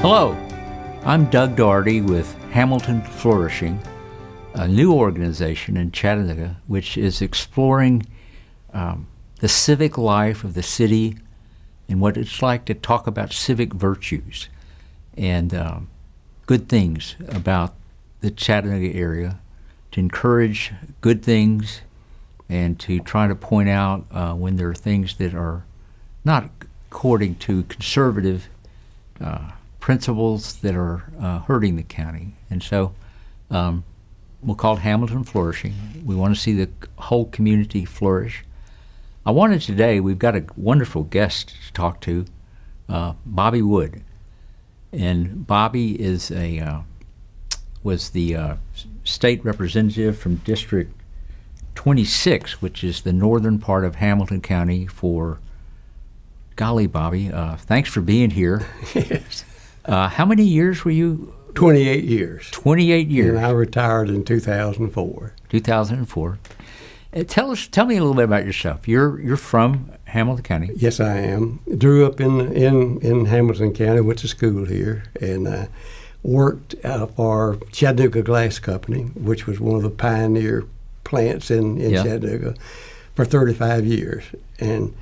Hello, I'm Doug Doherty with Hamilton Flourishing, a new organization in Chattanooga which is exploring the civic life of the city and what it's like to talk about civic virtues and good things about the Chattanooga area, to encourage good things and to try to point out when there are things that are not according to conservative principles that are hurting the county. And so we'll call it Hamilton Flourishing. We want to see the whole community flourish. I wanted today, we've got a wonderful guest to talk to, Bobby Wood. And Bobby is was the state representative from District 26, which is the northern part of Hamilton County for, golly, Bobby, thanks for being here. Yes. How many years were you? 28 years. 28 years. And I retired in 2004. 2004. Tell me a little bit about yourself. You're from Hamilton County. Yes, I am. Grew up in Hamilton County, went to school here, and worked for Chattanooga Glass Company, which was one of the pioneer plants in Chattanooga, for 35 years. And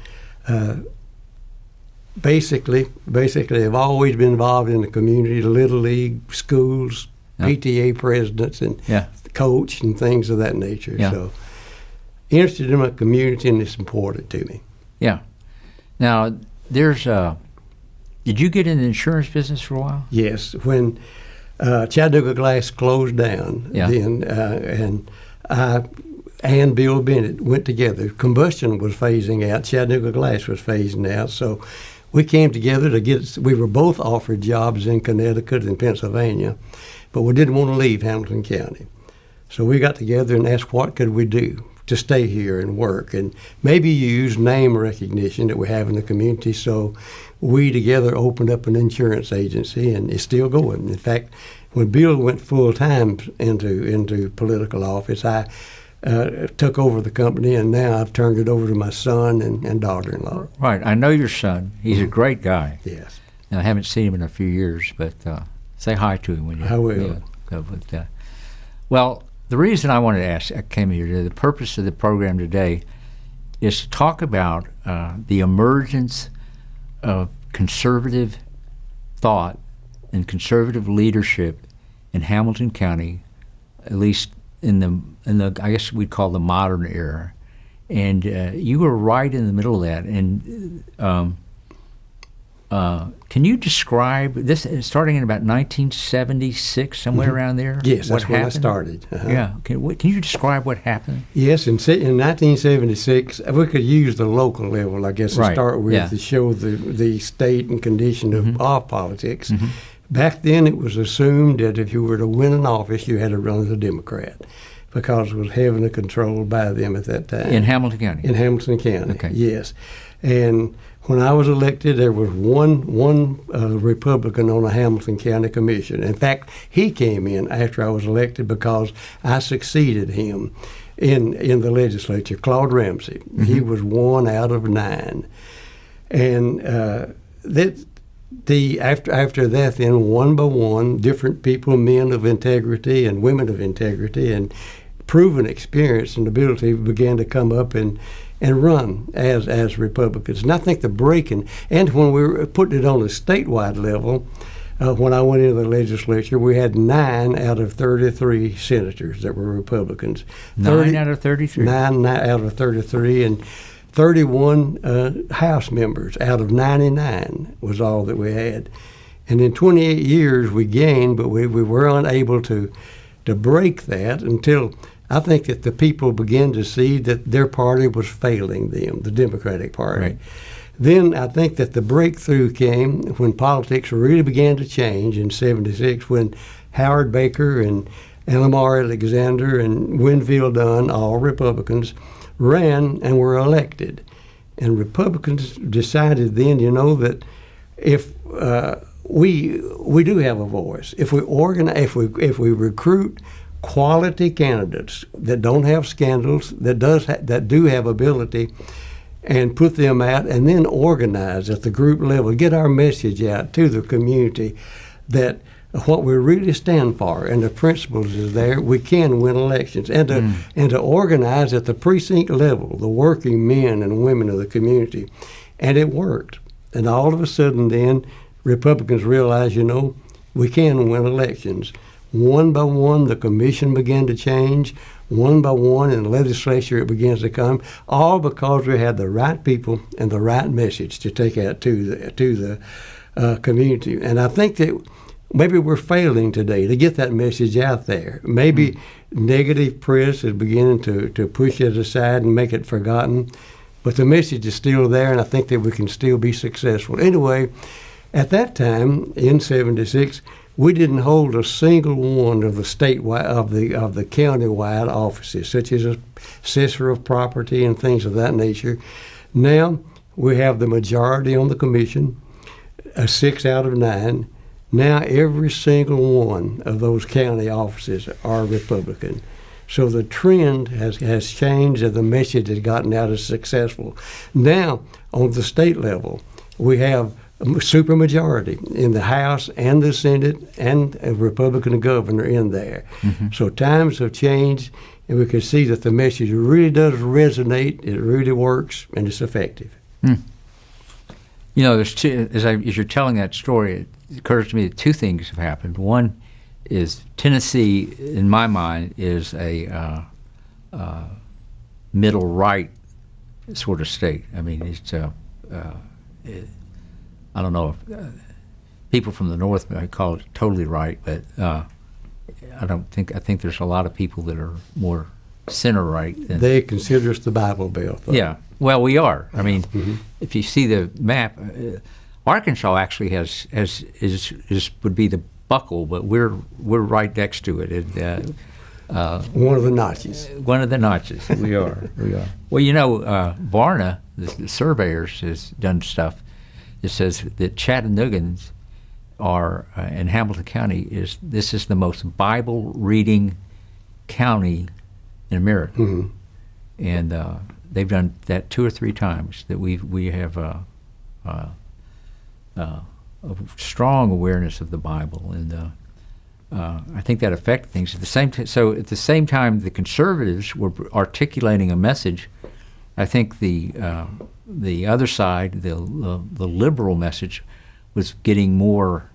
basically, I've always been involved in the community, the Little League, schools, PTA presidents, and coach, and things of that nature. Yeah. So interested in my community, and it's important to me. Yeah. Now, there's did you get in the insurance business for a while? Yes. When Chattanooga Glass closed down, then, and I and Bill Bennett went together. Combustion was phasing out. Chattanooga Glass was phasing out. So we came together we were both offered jobs in Connecticut and Pennsylvania, but we didn't want to leave Hamilton County. So we got together and asked what could we do to stay here and work and maybe use name recognition that we have in the community. So we together opened up an insurance agency, and it's still going. In fact, when Bill went full-time into political office, I took over the company, and now I've turned it over to my son and daughter-in-law. Right. I know your son. He's a great guy. Yes. And I haven't seen him in a few years, but say hi to him when you. I will. Well, the reason I wanted to ask, I came here today, the purpose of the program today is to talk about the emergence of conservative thought and conservative leadership in Hamilton County, at least in the I guess we'd call the modern era. And you were right in the middle of that. And can you describe this, starting in about 1976, somewhere around there? Yes, what that's when I happened? started. Yeah. Can you describe what happened? Yes, in 1976, we could use the local level, I guess, to start with, to show the state and condition of our politics. Back then, it was assumed that if you were to win an office, you had to run as a Democrat, because it was heavily controlled by them at that time. In Hamilton County? In Hamilton County, okay. Yes. And when I was elected, there was one Republican on the Hamilton County Commission. In fact, he came in after I was elected because I succeeded him in the legislature, Claude Ramsey. He was 1 out of 9. And after that, then, one by one, different people, men of integrity and women of integrity and proven experience and ability, began to come up and run as Republicans. And I think the breaking, and when we were putting it on a statewide level, when I went into the legislature, we had 9 out of 33 senators that were Republicans. 9 out of 33? 9 out of 33, and 31 House members out of 99 was all that we had. And in 28 years we gained, but we were unable to break that until I think that the people began to see that their party was failing them, the Democratic Party. Right. Then I think that the breakthrough came when politics really began to change in 76, when Howard Baker and Lamar Alexander and Winfield Dunn, all Republicans, ran and were elected. And Republicans decided then, that if we do have a voice, if we organize, if we recruit quality candidates that don't have scandals, that do have ability, and put them out, and then organize at the group level, get our message out to the community, that what we really stand for and the principles is there, we can win elections. And to organize at the precinct level, the working men and women of the community. And it worked. And all of a sudden then, Republicans realized, we can win elections. One by one, the commission began to change. One by one, in the legislature, it begins to come, all because we had the right people and the right message to take out to the community. And I think that maybe we're failing today to get that message out there. Maybe negative press is beginning to push it aside and make it forgotten. But the message is still there, and I think that we can still be successful. Anyway, at that time, in '76, we didn't hold a single one of the statewide of the county-wide offices, such as assessor of property and things of that nature. Now we have the majority on the commission, 6 out of 9. Now every single one of those county offices are Republican. So the trend has changed and the message has gotten out as successful. Now on the state level, we have a supermajority in the House and the Senate and a Republican governor in there. So times have changed, and we can see that the message really does resonate, it really works, and it's effective. There's two, as you're telling that story, it occurs to me that two things have happened. One is Tennessee, in my mind, is a middle right sort of state. I mean, it's I don't know if people from the North might call it totally right, but I think there's a lot of people that are more center right. They consider us the Bible Belt. Yeah, well, we are. I mean, if you see the map, Arkansas actually would be the buckle, but we're right next to it. One of the notches. One of the notches. We are. Well, Varna, the surveyors, has done stuff. It says that Chattanoogans are in Hamilton County is the most Bible reading county in America, and they've done that 2 or 3 times. That we have a strong awareness of the Bible, and I think that affected things. At the same time, the conservatives were articulating a message. I think the other side, the liberal message, was getting more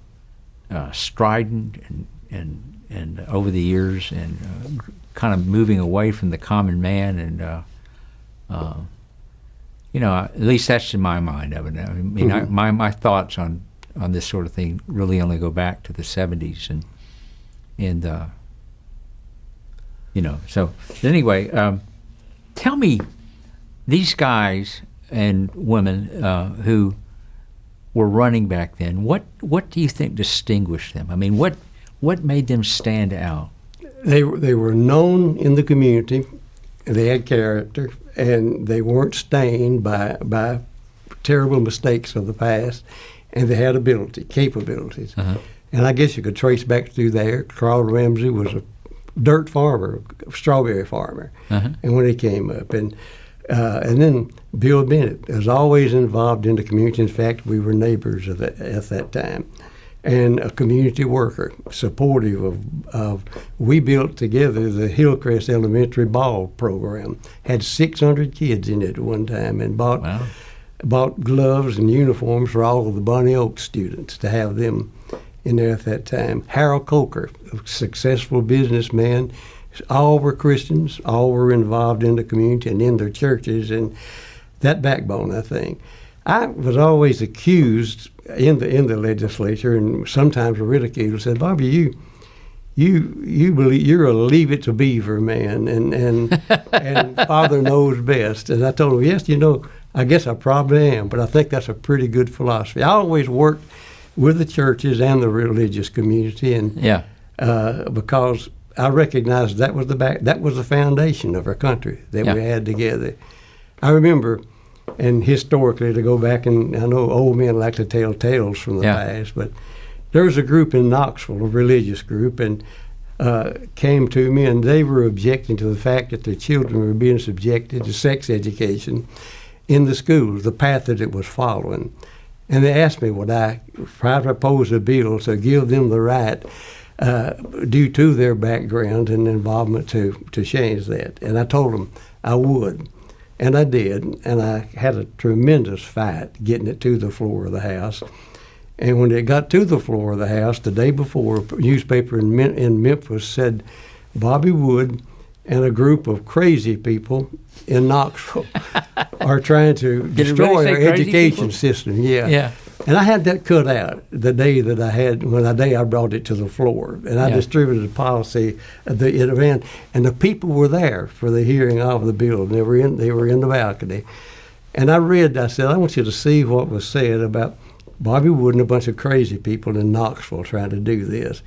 strident and over the years, and kind of moving away from the common man. And at least that's in my mind of it. I mean, my thoughts on this sort of thing really only go back to the '70s, and So anyway, tell me, these guys and women who were running back then, what do you think distinguished them? I mean, what made them stand out? They were known in the community. They had character, and they weren't stained by terrible mistakes of the past, and they had capabilities. And I guess you could trace back through there. Carl Ramsey was a dirt farmer, a strawberry farmer, and when he came up, and then Bill Bennett was always involved in the community. In fact, we were neighbors at that time, and a community worker, supportive of. We built together the Hillcrest Elementary Ball program. Had 600 kids in it at one time, and bought gloves and uniforms for all of the Bonnie Oaks students to have them in there at that time. Harold Coker, a successful businessman. All were Christians, all were involved in the community and in their churches, and that backbone, I think. I was always accused in the legislature, and sometimes ridiculed, said, "Bobby, you believe you're a leave it to Beaver man, and Father knows best." And I told him, "Yes, I guess I probably am, but I think that's a pretty good philosophy." I always worked with the churches and the religious community, and because I recognized that was the foundation of our country that we had together. I remember, and historically, to go back, and I know old men like to tell tales from the past, but there was a group in Knoxville, a religious group, and came to me, and they were objecting to the fact that their children were being subjected to sex education in the schools, the path that it was following. And they asked me, would I propose a bill to give them the right, due to their background and involvement, to change that. And I told them I would. And I did. And I had a tremendous fight getting it to the floor of the House. And when it got to the floor of the House, the day before, a newspaper in Memphis said Bobby Wood and a group of crazy people in Knoxville are trying to destroy our education system. Yeah. And I had that cut out the day that I brought it to the floor. And I distributed the policy at the event. And the people were there for the hearing of the bill. And they were in the balcony. And I said, I want you to see what was said about Bobby Wood and a bunch of crazy people in Knoxville trying to do this.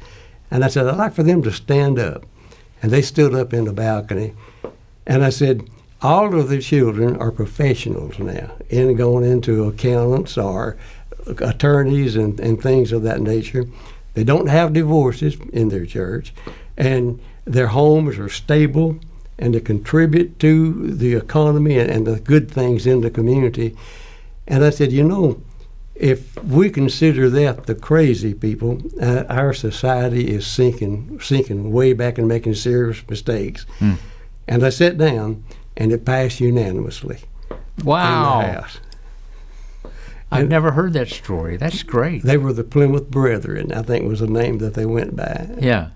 And I said, I'd like for them to stand up. And they stood up in the balcony. And I said, all of the children are professionals now, going into accountants or attorneys and things of that nature. They don't have divorces in their church. And their homes are stable, and they contribute to the economy and the good things in the community. And I said, if we consider that the crazy people, our society is sinking way back and making serious mistakes. And I sat down, and it passed unanimously. Wow. In the House. I've never heard that story. That's great. They were the Plymouth Brethren, I think was the name that they went by. Yeah.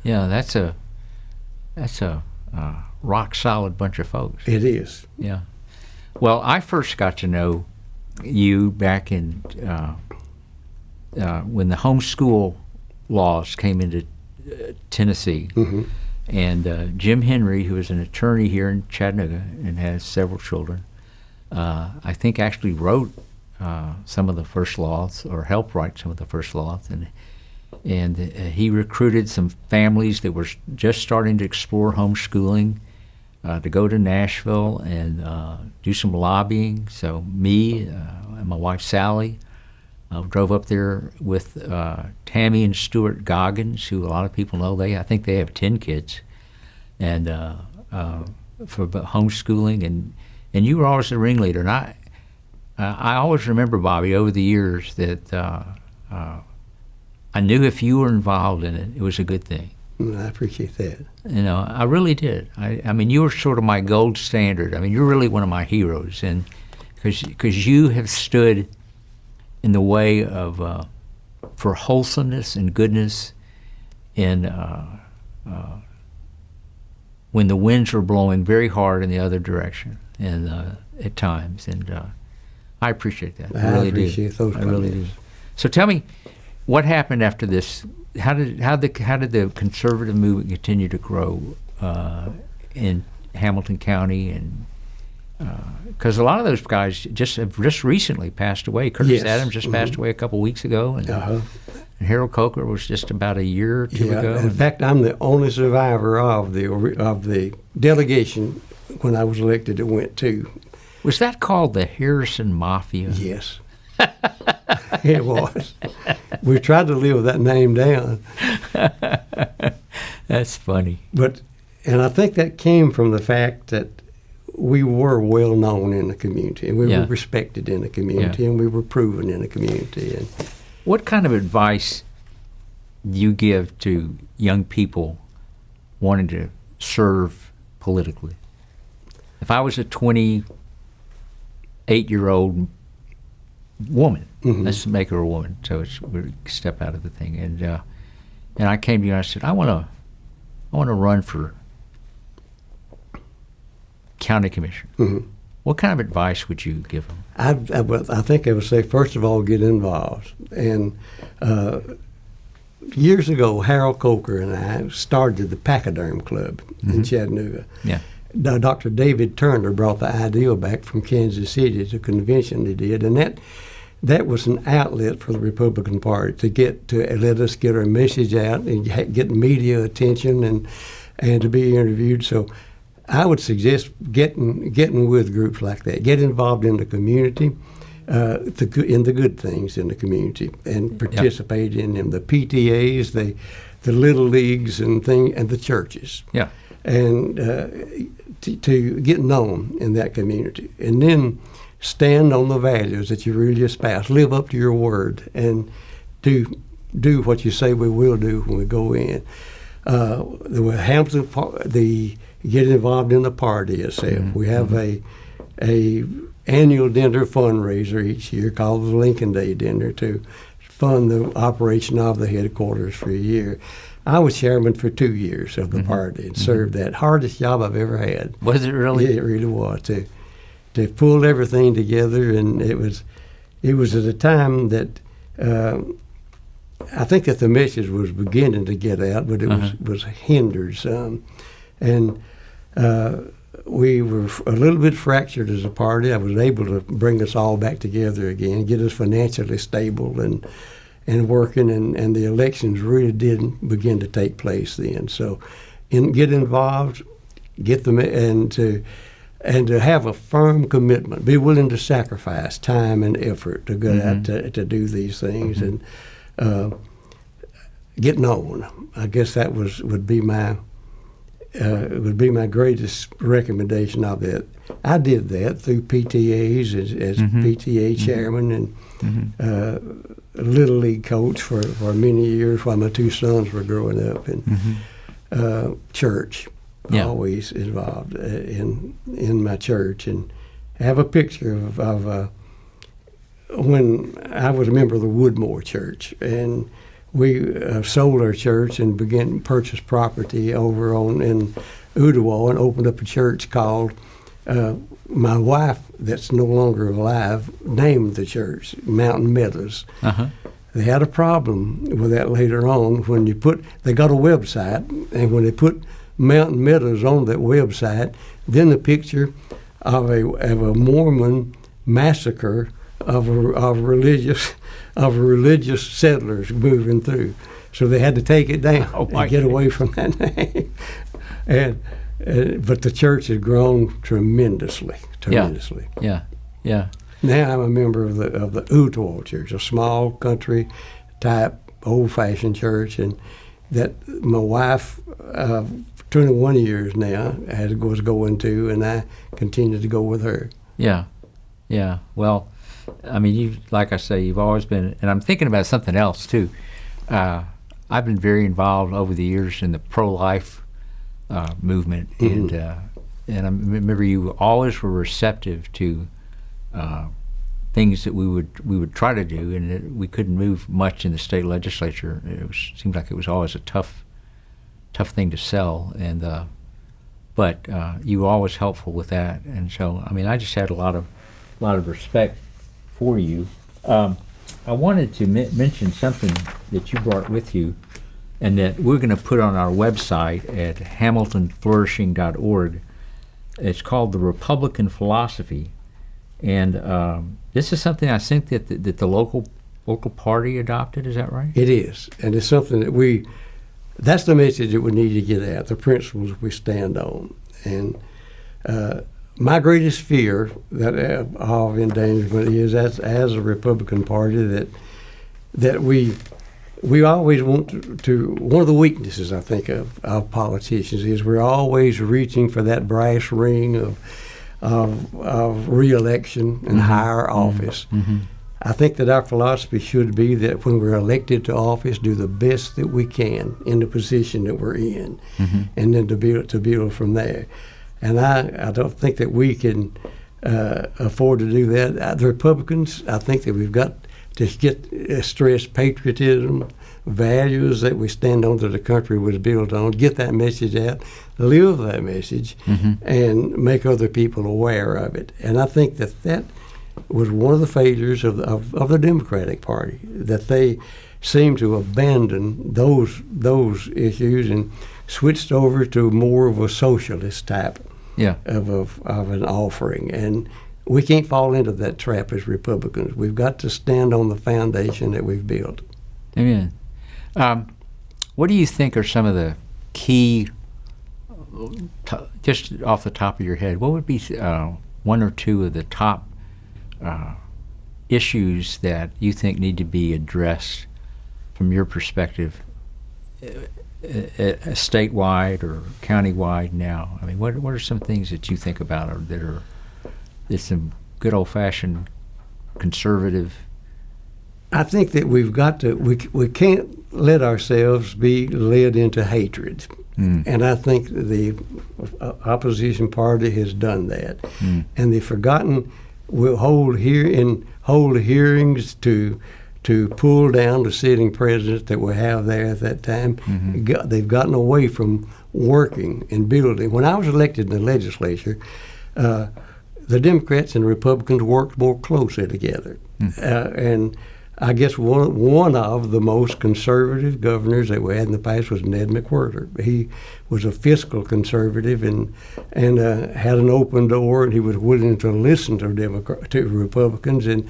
Yeah, that's a rock solid bunch of folks. It is. Yeah. Well, I first got to know you back in when the homeschool laws came into Tennessee. Mm-hmm. And Jim Henry, who is an attorney here in Chattanooga and has several children, I think actually wrote some of the first laws, or helped write some of the first laws. And he recruited some families that were just starting to explore homeschooling to go to Nashville and do some lobbying. So me and my wife Sally drove up there with Tammy and Stuart Goggins, who a lot of people know. I think they have 10 kids, and for homeschooling. And you were always the ringleader. And I always remember, Bobby, over the years that I knew if you were involved in it, it was a good thing. I appreciate that. I really did. I mean, you were sort of my gold standard. I mean, you're really one of my heroes, and because you have stood in the way of for wholesomeness and goodness in when the winds are blowing very hard in the other direction, and at times, and I appreciate that. I really appreciate do. Those comments. I really do. So tell me, what happened after this? How did the conservative movement continue to grow in Hamilton County? And because a lot of those guys just recently passed away. Curtis Adams just passed away a couple weeks ago, and Harold Coker was just about a year or two ago. In fact, I'm the only survivor of the delegation when I was elected that went to. Was that called the Harrison Mafia? Yes. It was. We tried to live that name down. That's funny. And I think that came from the fact that we were well known in the community, and we were respected in the community, and we were proven in the community. And what kind of advice do you give to young people wanting to serve politically? If I was a 28-year-old woman, let's make her a woman, so we step out of the thing, and I came to you and I said, I want to run for county commissioner. What kind of advice would you give them? I think I would say, first of all, get involved. And years ago, Harold Coker and I started the Pachyderm Club in Chattanooga. Yeah. Dr. David Turner brought the idea back from Kansas City to a convention they did, and that was an outlet for the Republican Party to let us get our message out and get media attention and to be interviewed. So I would suggest getting with groups like that, get involved in the community, in the good things in the community, and participate in them. The PTAs, the little leagues, and the churches. Yeah. And to get known in that community, and then stand on the values that you really espouse, live up to your word, and do what you say we will do when we go in. The get involved in the party itself. Mm-hmm. We have a annual dinner fundraiser each year called the Lincoln Day Dinner to fund the operation of the headquarters for a year. I was chairman for 2 years of the party and served that hardest job I've ever had. Was it really? Yeah, it really was. To pull everything together, and it was at a time that I think that the message was beginning to get out, but it was hindered some, and we were a little bit fractured as a party. I was able to bring us all back together again, get us financially stable and working, and the elections really did begin to take place then. So, get involved, and to have a firm commitment, be willing to sacrifice time and effort to go out to do these things, and get known. I guess that would be my greatest recommendation of it. I did that through PTAs as PTA chairman and Little League coach for many years while my 2 sons were growing up, and church. Yeah. Always involved in my church, and I have a picture of when I was a member of the Woodmore Church, and we sold our church and began to purchase property over in Ottawa and opened up a church called, my wife, that's no longer alive, named the church Mountain Meadows. They had a problem with that later on when they got a website, and when they put Mountain Meadows on that website, then the picture of a Mormon massacre of religious settlers moving through. So they had to take it down and get away from that name. But the church has grown tremendously. Yeah. Now I'm a member of the Ottawa Church, a small country type old-fashioned church, and that my wife, 21 years now, was going to, and I continue to go with her. Yeah. Well, I mean, like I say, you've always been, and I'm thinking about something else too. I've been very involved over the years in the pro-life movement, and I remember you always were receptive to things that we would try to do, and we couldn't move much in the state legislature. Seemed like it was always a tough thing to sell, and but you were always helpful with that, and so I mean, I just had a lot of respect for you. I wanted to mention something that you brought with you, and that we're going to put on our website at hamiltonflourishing.org. It's called The Republican Philosophy, and this is something I think that the local party adopted. Is that right? It is, and it's something that that's the message that we need to get at, the principles we stand on. And my greatest fear of endangerment is, as a Republican Party, that we always want to. One of the weaknesses, I think, of politicians is we're always reaching for that brass ring of re-election and higher office. I think that our philosophy should be that when we're elected to office, do the best that we can in the position that we're in, and then to build from there. And I don't think that we can afford to do that. The Republicans, I think that we've got to stress patriotism, values that we stand on, that the country was built on, get that message out, live that message, and make other people aware of it. And I think that was one of the failures of the Democratic Party, that they seemed to abandon those issues and switched over to more of a socialist type of an offering. And we can't fall into that trap as Republicans. We've got to stand on the foundation that we've built. Amen. What do you think are some of the key, just off the top of your head, what would be one or two of the top issues that you think need to be addressed from your perspective, statewide or countywide now? I mean, what are some things that you think about, or there's some good old-fashioned conservative? I think that we've got to, we can't let ourselves be led into hatred. And I think the opposition party has done that. And they've forgotten, we'll hold hearings to pull down the sitting presidents that we have there at that time. They've gotten away from working and building. When I was elected in the legislature, the Democrats and Republicans worked more closely together. And I guess one of the most conservative governors that we had in the past was Ned McWhirter. He was a fiscal conservative and had an open door, and he was willing to listen to Republicans. And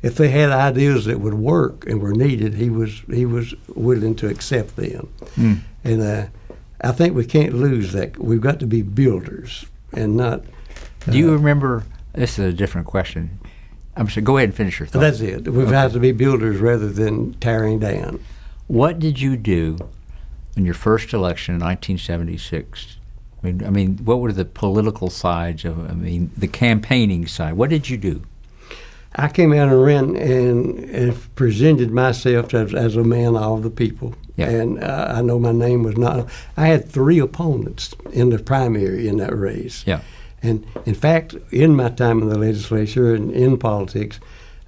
if they had ideas that would work and were needed, he was willing to accept them. And I think we can't lose that. We've got to be builders and not. Do you remember? This is a different question. I'm sorry. Go ahead and finish your thought. That's it. We've got to be builders rather than tearing down. What did you do in your first election in 1976? I mean, what were the political sides of? The campaigning side. What did you do? I came out and ran and presented myself as a man of the people. Yeah. And I know my name was not. I had 3 opponents in the primary in that race. Yeah. And in fact, in my time in the legislature and in politics,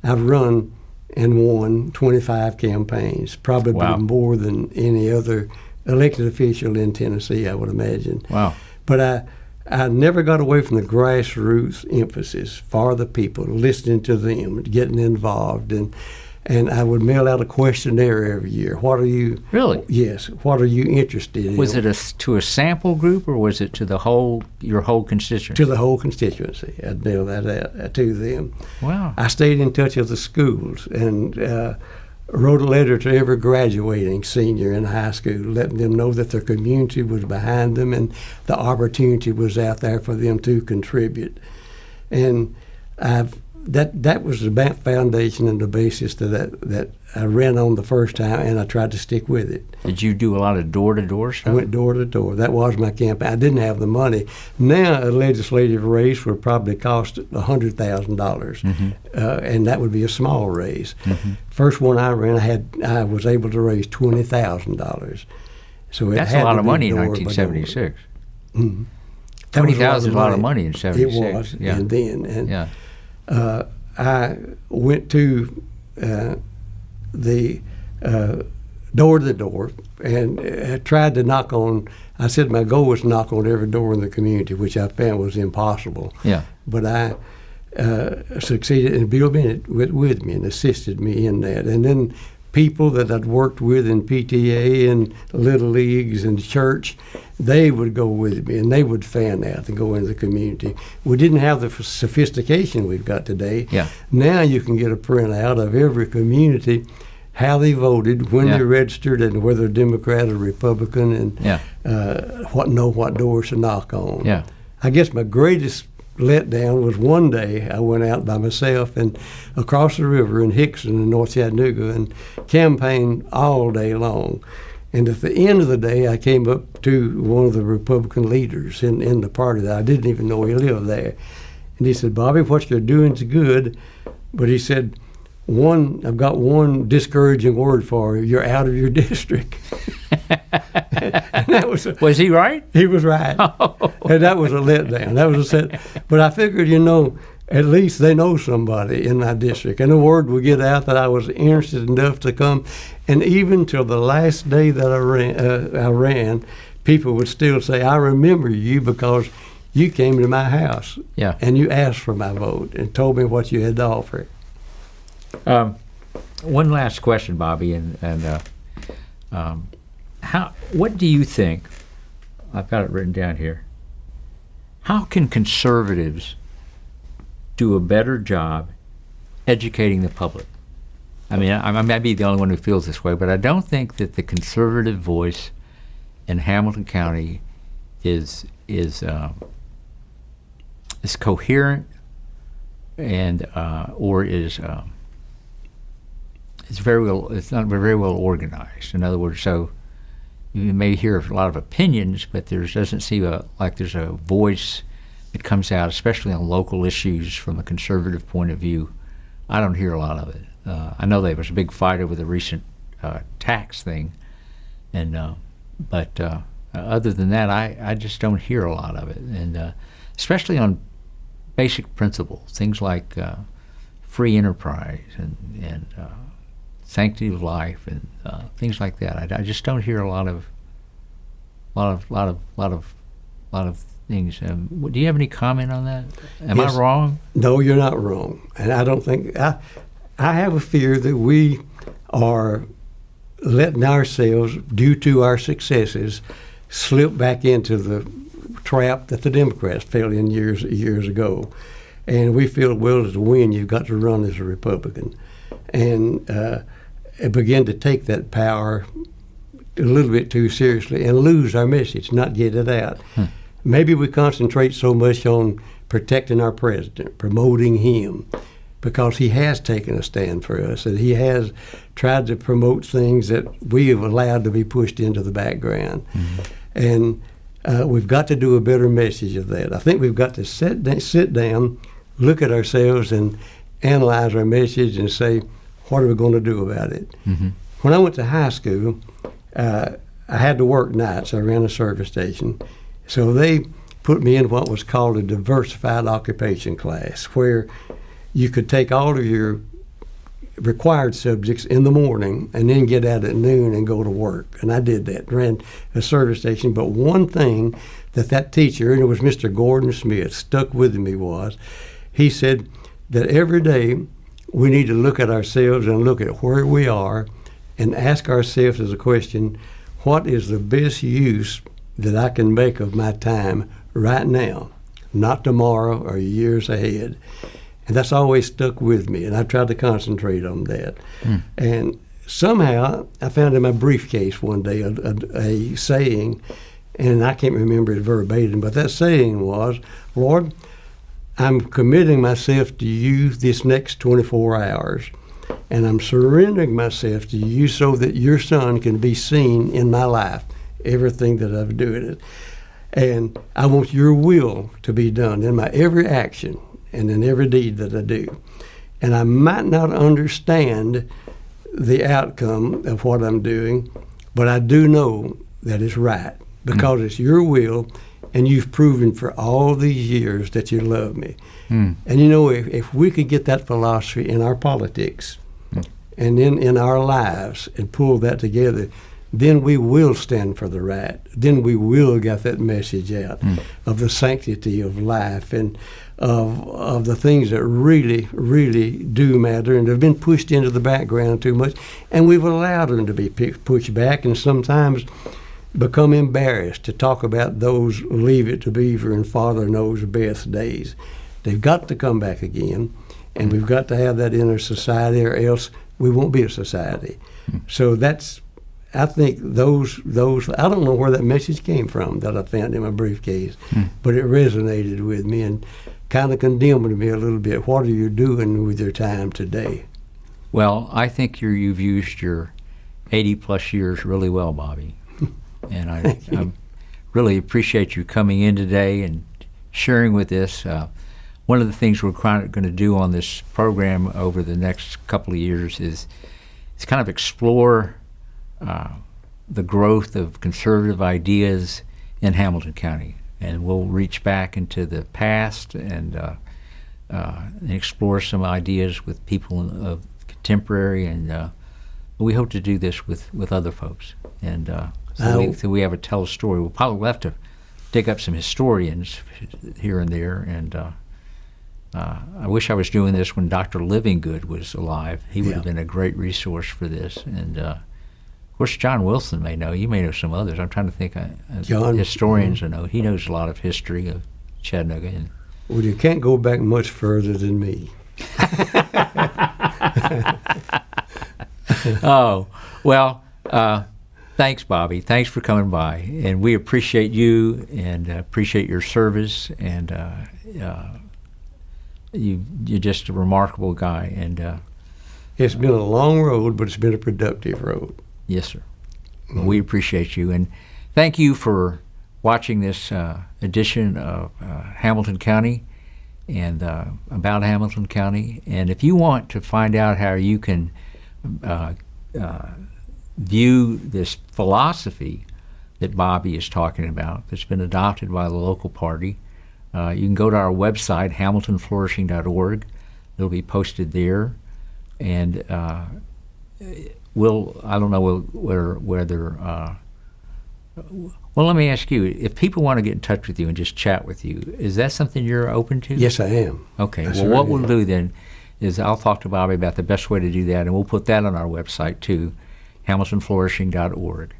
I've run and won 25 campaigns, probably more than any other elected official in Tennessee, I would imagine. Wow. But I never got away from the grassroots emphasis for the people, listening to them, getting involved. And I would mail out a questionnaire every year. What are you? Really? Yes. What are you interested in? Was it to a sample group, or was it to your whole constituency? To the whole constituency. I'd mail that out to them. Wow. I stayed in touch with the schools and wrote a letter to every graduating senior in high school, letting them know that their community was behind them and the opportunity was out there for them to contribute. And that was the foundation and the basis that I ran on the first time, and I tried to stick with it. Did you do a lot of door-to-door stuff? I went door-to-door. That was my campaign. I didn't have the money. Now a legislative race would probably cost $100,000, and that would be a small race. First one I ran, I was able to raise $20,000. So that's a lot of money in 1976. $20,000 is a lot of money in '76. It was, yeah. And then I went to the door-to-door and tried to knock on. I said my goal was to knock on every door in the community, which I found was impossible. Yeah. But I succeeded, and Bill Bennett went with me and assisted me in that. And then people that I'd worked with in PTA and Little Leagues and church, they would go with me and they would fan out and go into the community. We didn't have the sophistication we've got today. Yeah. Now you can get a printout of every community, how they voted, when they registered, and whether Democrat or Republican, and what doors to knock on. Yeah. I guess my greatest letdown was one day I went out by myself and across the river in Hickson in North Chattanooga and campaigned all day long. And at the end of the day, I came up to one of the Republican leaders in the party that I didn't even know he lived there. And he said, "Bobby, what you're doing is good." But he said, I've got one discouraging word for you. You're out of your district." And that was he right? He was right. And that was a letdown. That was a set. But I figured, at least they know somebody in my district. And the word would get out that I was interested enough to come. And even till the last day that I ran, people would still say, "I remember you because you came to my house and you asked for my vote and told me what you had to offer." One last question, Bobby, what do you think? I've got it written down here. How can conservatives do a better job educating the public? I mean, I might be the only one who feels this way, but I don't think that the conservative voice in Hamilton County is coherent and or is it's not very well organized. In other words, so you may hear a lot of opinions, but there doesn't seem like there's a voice it comes out, especially on local issues from a conservative point of view, I don't hear a lot of it. I know there was a big fight over the recent tax thing, and but other than that, I just don't hear a lot of it, and especially on basic principles, things like free enterprise and sanctity of life and things like that. I just don't hear a lot of things. Do you have any comment on that? Am Yes. I wrong? No, you're not wrong. And I don't think, I have a fear that we are letting ourselves, due to our successes, slip back into the trap that the Democrats fell in years ago. And we feel, well, to win, you've got to run as a Republican. And begin to take that power a little bit too seriously and lose our message, not get it out. Maybe we concentrate so much on protecting our president, promoting him, because he has taken a stand for us, and he has tried to promote things that we have allowed to be pushed into the background. And we've got to do a better message of that. I think we've got to sit down, look at ourselves, and analyze our message and say, what are we going to do about it? When I went to high school, I had to work nights. I ran a service station. So they put me in what was called a diversified occupation class, where you could take all of your required subjects in the morning and then get out at noon and go to work. And I did that, ran a service station. But one thing that teacher, and it was Mr. Gordon Smith, stuck with me was, he said that every day we need to look at ourselves and look at where we are and ask ourselves as a question, what is the best use that I can make of my time right now, not tomorrow or years ahead? And that's always stuck with me, and I've tried to concentrate on that. And somehow I found in my briefcase one day a saying, and I can't remember it verbatim, but that saying was, Lord, I'm committing myself to you this next 24 hours, and I'm surrendering myself to you so that your son can be seen in my life, everything that I'm doing. And I want your will to be done in my every action and in every deed that I do. And I might not understand the outcome of what I'm doing, but I do know that it's right because it's your will, and you've proven for all these years that you love me. And you know, if we could get that philosophy in our politics and in our lives and pull that together, then we will stand for the right. Then we will get that message out of the sanctity of life and of the things that really, really do matter and have been pushed into the background too much. And we've allowed them to be pushed back and sometimes become embarrassed to talk about those Leave It to Beaver and Father Knows Best days. They've got to come back again, and we've got to have that in our society, or else we won't be a society. So that's, I think those I don't know where that message came from that I found in my briefcase, but it resonated with me and kind of condemned me a little bit. What are you doing with your time today? Well, I think you've used your 80-plus years really well, Bobby. And I really appreciate you coming in today and sharing with us. One of the things we're going to do on this program over the next couple of years is kind of explore the growth of conservative ideas in Hamilton County. And we'll reach back into the past and explore some ideas with people of contemporary. And we hope to do this with other folks. And so we have to tell a story. We'll probably have to dig up some historians here and there. And I wish I was doing this when Dr. Livingood was alive. He would have been a great resource for this. And of course, John Wilson may know. You may know some others. I'm trying to think. John, historians I know. He knows a lot of history of Chattanooga. And well, you can't go back much further than me. Oh, well, thanks, Bobby. Thanks for coming by. And we appreciate you and appreciate your service. And you're just a remarkable guy. And it's been a long road, but it's been a productive road. Yes, sir. Well, we appreciate you. And thank you for watching this edition of Hamilton County and about Hamilton County. And if you want to find out how you can view this philosophy that Bobby is talking about that's been adopted by the local party, you can go to our website, hamiltonflourishing.org. It'll be posted there. And I don't know whether well, let me ask you, if people want to get in touch with you and just chat with you, is that something you're open to? Yes, I am. Okay. Well, what we'll do then is I'll talk to Bobby about the best way to do that, and we'll put that on our website too, hamiltonflourishing.org.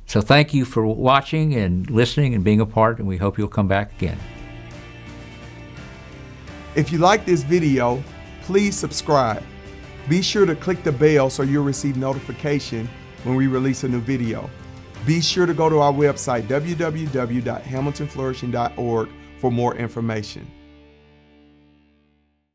So thank you for watching and listening and being a part, and we hope you'll come back again. If you like this video, please subscribe. Be sure to click the bell so you'll receive notification when we release a new video. Be sure to go to our website, www.hamiltonflourishing.org, for more information.